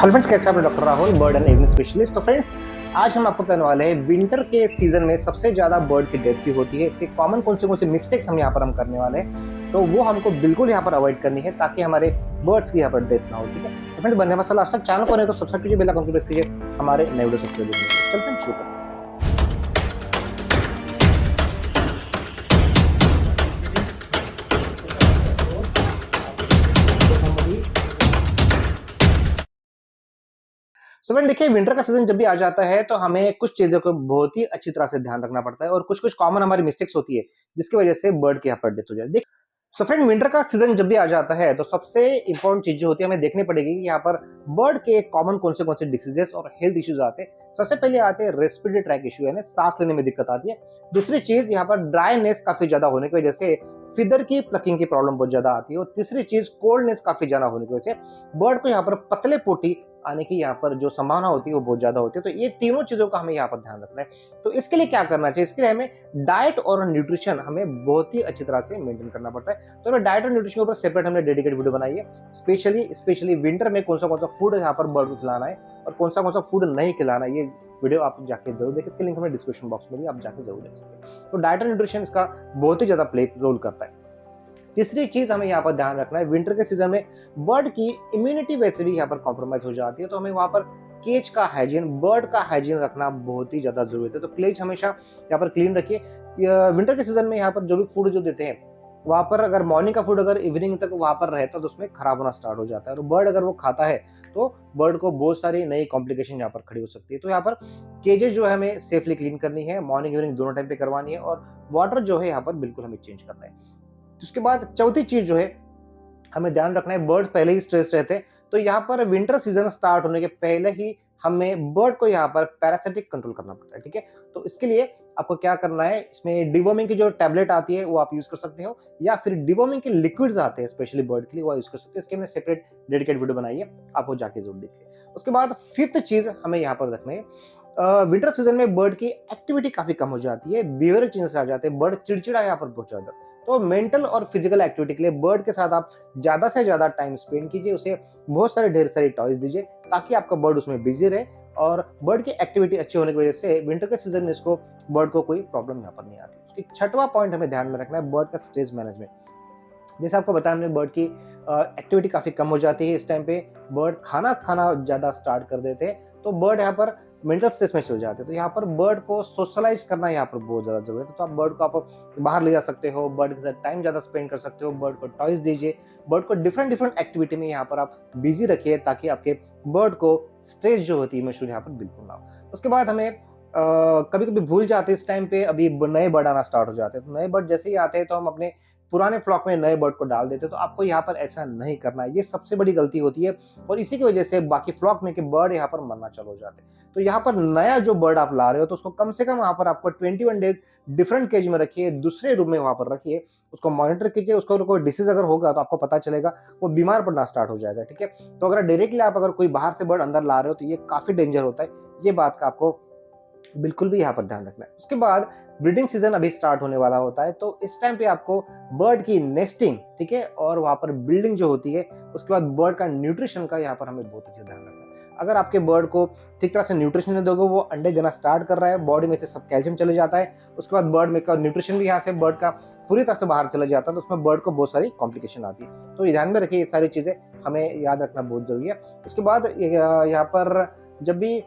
Hello friends, कैसे आप? Doctor Rahul, bird and avian specialist. तो फ्रेंड्स, आज हम आपको बताने वाले हैं विंटर के सीजन में सबसे ज्यादा बर्ड की डेथ की होती है। इसके कॉमन कौन से मिस्टेक्स हम यहाँ पर करने वाले हैं, तो वो हमको बिल्कुल यहाँ पर अवॉइड करनी है ताकि हमारे बर्ड्स की यहाँ पर डेथ ना हो। ठीक है, तो फ्रेंड्स, बनने वाला लास्ट तक चैनल को नहीं तो सब्सक्राइब कीजिए, बेल आइकन को प्रेस कीजिए हमारे नए वीडियो सबसे पहले देखने के लिए। चलते हैं शुरू करते हैं। सो फ्रेंड, देखिए, विंटर का सीजन जब भी आ जाता है तो हमें कुछ चीजों को बहुत ही अच्छी तरह से ध्यान रखना पड़ता है और कुछ कुछ कॉमन हमारी मिस्टेक्स होती है जिसकी वजह से बर्ड की यहाँ पर डेथ हो जाए। सो फ्रेंड, विंटर का सीजन जब भी आ जाता है तो सबसे इंपॉर्टेंट चीज जो होती है हमें देखनी पड़ेगी कि यहाँ पर बर्ड के कॉमन कौन से डिसीजेस और हेल्थ इश्यूज आते हैं। सबसे पहले आते हैं रेस्पिरेटरी ट्रैक इश्यू, यानी सांस लेने में दिक्कत आती है। दूसरी चीज, यहाँ पर ड्राईनेस काफी ज्यादा होने की वजह से फिदर की प्लकिंग की प्रॉब्लम बहुत ज्यादा आती है। और तीसरी चीज, कोल्डनेस काफी ज्यादा होने की वजह से बर्ड को यहाँ पर पतले पोटी आने की यहाँ पर जो संभावना होती है वो बहुत ज्यादा होती है। तो ये तीनों चीजों का हमें यहाँ पर ध्यान रखना है। तो इसके लिए क्या करना चाहिए? इसके लिए हमें डाइट और न्यूट्रिशन हमें बहुत ही अच्छी तरह से मेंटेन करना पड़ता है। तो डाइट और न्यूट्रिशन के ऊपर सेपरेट हमने डेडिकेट वीडियो बनाई है। स्पेशली विंटर में कौन सा फूड यहाँ पर बर्ड को खिलाना है और कौन सा फूड नहीं खिलाना है, ये वीडियो आप जाके जरूर देखें। इसके लिंक हमें डिस्क्रिप्शन बॉक्स में भी आप जाके जरूर देख सकते हैं। तो डाइट और न्यूट्रिशन इसका बहुत ही ज्यादा प्ले रोल करता है। तीसरी चीज हमें यहाँ पर ध्यान रखना है, विंटर के सीजन में बर्ड की इम्यूनिटी वैसे भी यहाँ पर कॉम्प्रोमाइज हो जाती है। तो हमें वहां पर केज का हाइजीन, बर्ड का हाइजीन रखना बहुत ही ज्यादा जरूरी है। तो केज हमेशा यहाँ पर क्लीन रखिए। विंटर के सीजन में यहाँ पर जो भी फूड जो देते हैं, वहां पर अगर मॉर्निंग का फूड अगर इवनिंग तक वहां पर रहता है तो उसमें खराब होना स्टार्ट हो जाता है। और बर्ड अगर वो खाता है तो बर्ड को बहुत सारी नई कॉम्प्लिकेशन यहाँ पर खड़ी हो सकती है। तो यहाँ पर केजेस जो है हमें सेफली क्लीन करनी है, मॉर्निंग इवनिंग दोनों टाइम पे करवानी है। और वाटर जो है यहाँ पर बिल्कुल हमें चेंज करना है। उसके बाद चौथी चीज जो है हमें ध्यान रखना है, बर्ड पहले ही स्ट्रेस रहते हैं। तो यहाँ पर विंटर सीजन स्टार्ट होने के पहले ही हमें बर्ड को यहाँ पर पैरासिटिक कंट्रोल करना पड़ता है। ठीक है, तो इसके लिए आपको क्या करना है, इसमें डिवॉर्मिंग की जो टैबलेट आती है वो आप यूज कर सकते हो, या फिर डिवॉर्मिंग के लिक्विड्स आते हैं स्पेशली बर्ड के लिए, वो यूज कर सकते हो। इसके लिए सेपरेट डेडिकेट वीडियो बनाई है, आप वो जाके जरूर देखिए। उसके बाद फिफ्थ चीज हमें यहाँ पर रखना है, विंटर सीजन में बर्ड की एक्टिविटी काफी कम हो जाती है, बिहेवियर चेंजेस आ जाते हैं, बर्ड चिड़चिड़ा यहाँ पर बहुत ज्यादा। तो मेंटल और फिजिकल एक्टिविटी के लिए बर्ड के साथ आप ज्यादा से ज्यादा टाइम स्पेंड कीजिए, उसे बहुत सारे ढेर सारी टॉयज दीजिए ताकि आपका बर्ड उसमें बिजी रहे। और बर्ड की एक्टिविटी अच्छी होने की वजह से विंटर के सीजन में इसको बर्ड को कोई प्रॉब्लम यहाँ पर नहीं आती। उसकी छठवां पॉइंट हमें ध्यान में रखना है, बर्ड का स्ट्रेस मैनेजमेंट। जैसे आपको बताया हमने, बर्ड की एक्टिविटी काफी कम हो जाती है। इस टाइम पे बर्ड खाना खाना ज्यादा स्टार्ट कर देते हैं, तो बर्ड यहाँ पर मेंटल स्ट्रेस में चल जाते हैं। तो यहाँ पर बर्ड को सोशलाइज करना यहाँ पर बहुत ज्यादा जरूरी है। तो आप बर्ड को आप बाहर ले जा सकते हो, बर्ड के साथ टाइम ज्यादा स्पेंड कर सकते हो, बर्ड को टॉयज दीजिए, बर्ड को डिफरेंट डिफरेंट एक्टिविटी में यहाँ पर आप बिजी रखिए ताकि आपके बर्ड को स्ट्रेस जो होती है इमोशनल यहाँ पर बिल्कुल ना हो। उसके बाद हमें कभी कभी भूल जाते हैं इस टाइम पे, अभी नए बर्ड आना स्टार्ट हो जाते हैं। तो नए बर्ड जैसे ही आते हैं तो हम अपने पुराने फ्लॉक में नए बर्ड को डाल देते हैं। तो आपको यहाँ पर ऐसा नहीं करना है, ये सबसे बड़ी गलती होती है और इसी की वजह से बाकी फ्लॉक में के बर्ड यहाँ पर मरना चालू हो जाते हैं। तो यहाँ पर नया जो बर्ड आप ला रहे हो तो उसको कम से कम यहाँ पर आपको 21 डेज डिफरेंट केज में रखिए, दूसरे रूम में वहां पर रखिए, उसको मॉनिटर कीजिए। उसको कोई डिसीज अगर होगा तो आपको पता चलेगा, वो बीमार पड़ना स्टार्ट हो जाएगा। ठीक है, तो अगर डायरेक्टली आप अगर कोई बाहर से बर्ड अंदर ला रहे हो तो ये काफी डेंजर होता है, ये बात का आपको बिल्कुल भी यहाँ पर ध्यान रखना है। उसके बाद ब्रीडिंग सीजन अभी स्टार्ट होने वाला होता है, तो इस टाइम पे आपको बर्ड की नेस्टिंग, ठीक है, और वहां पर बिल्डिंग जो होती है, उसके बाद बर्ड का न्यूट्रिशन का यहाँ पर हमें बहुत अच्छे ध्यान रखना है। अगर आपके बर्ड को ठीक तरह से न्यूट्रिशन नहीं दोगे, वो अंडे देना स्टार्ट कर रहा है, बॉडी में से सब कैल्शियम चले जाता है, उसके बाद बर्ड में का न्यूट्रिशन भी यहाँ से बर्ड का पूरी तरह से बाहर चला जाता है, तो उसमें बर्ड को बहुत सारी कॉम्प्लिकेशन आती है। तो ये ध्यान में रखिए, ये सारी चीजें हमें याद रखना बहुत जरूरी है। उसके बाद यहाँ पर जब भी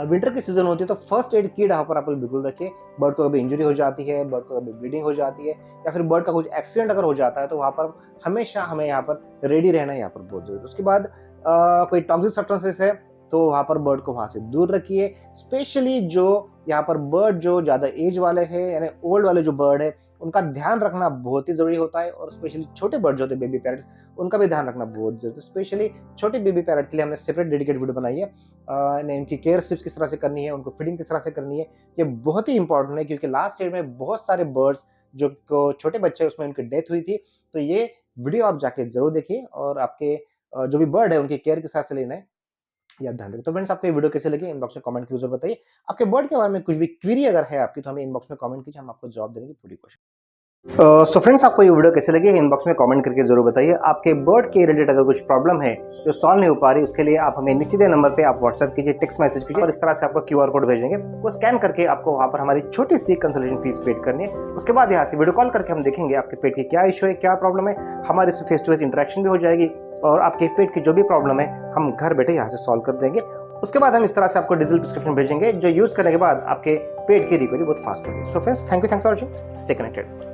विंटर की सीजन होती है तो फर्स्ट एड किट यहाँ पर आप बिल्कुल रखिए। बर्ड को कभी इंजरी हो जाती है, बर्ड को कभी ब्लीडिंग हो जाती है, या फिर बर्ड का कुछ एक्सीडेंट अगर हो जाता है तो वहाँ पर हमेशा हमें यहाँ पर रेडी रहना यहाँ पर बहुत जरूरी है। उसके बाद कोई टॉक्सिक सब्सटेंसेस है तो वहाँ पर बर्ड को वहाँ से दूर रखिए। स्पेशली जो यहाँ पर बर्ड जो ज्यादा एज वाले हैं, यानी ओल्ड वाले जो बर्ड है, उनका ध्यान रखना बहुत ही जरूरी होता है। और स्पेशली छोटे बर्ड जो होते हैं, बेबी पैरट्स, उनका भी ध्यान रखना बहुत जरूरी है। स्पेशली छोटे बेबी पैरट के लिए हमने सेपरेट डेडिकेट वीडियो बनाई है, इनकी केयर स्टिप्स किस तरह से करनी है, उनको फीडिंग किस तरह से करनी है, ये बहुत ही इंपॉर्टेंट है क्योंकि लास्ट ईयर में बहुत सारे बर्ड्स जो छोटे बच्चे उसमें उनकी डेथ हुई थी। तो ये वीडियो आप जाके जरूर देखिए और आपके जो भी बर्ड है उनकी केयर किस तरह से लेना है ये आप ध्यान रखें। तो फ्रेंड्स, आपको ये वीडियो कैसे लगी इनबॉक्स में कमेंट करके जरूर बताइए। आपके बर्ड के बारे में कुछ भी क्वेरी अगर है आपकी तो हमें इनबॉक्स में कमेंट कीजिए, हम आपको जवाब देने की पूरी कोशिश सो फ्रेंड्स, आपको ये वीडियो कैसे लगी है इनबॉक्स में कमेंट करके जरूर बताइए। आपके बर्ड के रिलेटेड अगर कुछ प्रॉब्लम है जो सॉल्व नहीं हो पा रही, उसके लिए आप हमें नीचे दिए नंबर पे आप व्हाट्सएप कीजिए, टेक्स्ट मैसेज कीजिए और इस तरह से आपको क्यूआर कोड भेजेंगे। वो स्कैन करके आपको वहाँ पर हमारी छोटी सी कंसल्टेशन फीस पेड करनी है। उसके बाद यहाँ से वीडियो कॉल करके हम देखेंगे आपके पेट की क्या इशू है, क्या प्रॉब्लम है। हमारे से फेस टू फेस इंटरेक्शन भी हो जाएगी और आपके पेट की जो भी प्रॉब्लम है हम घर बैठे यहाँ से सॉल्व कर देंगे। उसके बाद हम इस तरह से आपको डिजिटल प्रिस्क्रिप्शन भेजेंगे जो यूज करने के बाद आपके पेट की रिकवरी बहुत फास्ट होगी। So friends, thanks for watching, stay connected.